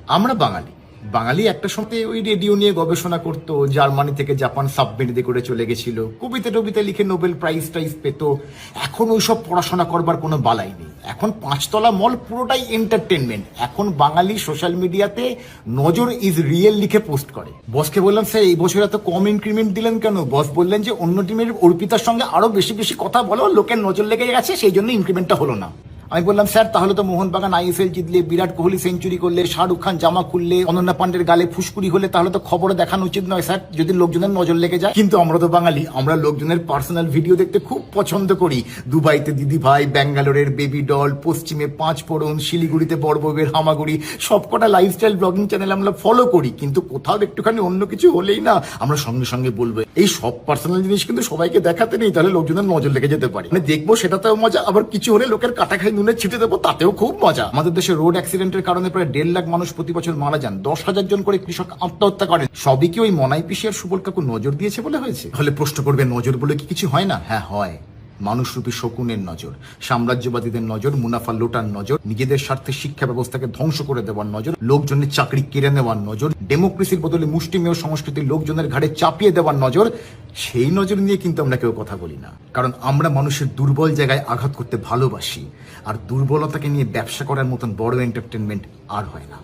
আমরা বাঙালি বাঙালি একটা সময় ওই রেডিও নিয়ে গবেষণা করতো, জার্মানি থেকে জাপান সাবমেরিনে করে চলে গেছিল, কবিতা টবিতা লিখে নোবেল প্রাইজ টাইজ পেত। এখন ওইসব পড়াশোনা করবার কোনো বালাই নেই। এখন 5 তলা মল পুরোটাই এন্টারটেনমেন্ট। এখন বাঙালি সোশ্যাল মিডিয়াতে নজর ইজ রিয়েল লিখে পোস্ট করে। বসকে বললাম, স্যার এই বছর এত কম ইনক্রিমেন্ট দিলেন কেন? বস বললেন যে অন্য টিমের অর্পিতার সঙ্গে আরো বেশি বেশি কথা বলো, লোকের নজর লেগে গেছে, সেই জন্য ইনক্রিমেন্টটা হলো না। আমি বললাম, স্যার তাহলে তো মোহনবাগান আইএসএল জিতলে, বিরাট কোহলি সেঞ্চুরি করলে, শাহরুখ খান জামা খুললে, অনন্যা পান্ডের গালে ফুসকুড়ি হলে তাহলে তো খবরে দেখানো উচিত নয় স্যার, যদি লোকজনের নজর লেগে যায়। কিন্তু আমরা তো বাঙালি, আমরা লোকজনের পার্সোনাল ভিডিও দেখতে খুব পছন্দ করি। দুবাইতে দিদি ভাই, ব্যাঙ্গালোরের বেবি ডল, পশ্চিমে 5 ফোড়ন, শিলিগুড়িতে বড়বউয়ের হামাগুড়ি, সবকটা লাইফস্টাইল ব্লগিং চ্যানেল আমরা ফলো করি। কিন্তু কোথাও একটুখানি অন্য কিছু হলেই না আমরা সঙ্গে সঙ্গে বলবো। এই সব পার্সোনাল জিনিস কিন্তু সবাইকে দেখাতে নেই, তাহলে লোকজনের নজর লেগে যেতে পারে। মানে দেখবো সেটাতেও মজা, আবার কিছু হলে লোকের কাটা খাই নুনে ছিটে দেবো, তাতেও খুব মজা। আমাদের দেশে রোড অ্যাক্সিডেন্টের কারণে প্রায় 1.5 লাখ মানুষ প্রতি বছর মারা যান, 10,000 জন করে কৃষক আত্মহত্যা করেন। সবই কি ওই মনাই পিসি আর সুবল কাকু নজর দিয়েছে বলে হয়েছে? তাহলে প্রশ্ন করবে, নজর বলে কি কিছু হয় না? হ্যাঁ হয়। মানুষরূপী শকুনের নজর, সাম্রাজ্যবাদীদের নজর, মুনাফা লোটার নজর, নিজেদের স্বার্থে শিক্ষা ব্যবস্থাকে ধ্বংস করে দেওয়ার নজর, লোকজনের চাকরি কেড়ে নেওয়ার নজর, ডেমোক্রেসির বদলে মুষ্টিমেয় সংস্কৃতির লোকজনের ঘাড়ে চাপিয়ে দেওয়ার নজর। সেই নজর নিয়ে কিন্তু আমরা কেউ কথা বলি না, কারণ আমরা মানুষের দুর্বল জায়গায় আঘাত করতে ভালোবাসি। আর দুর্বলতাকে নিয়ে ব্যবসা করার মতন বড় এন্টারটেনমেন্ট আর হয় না।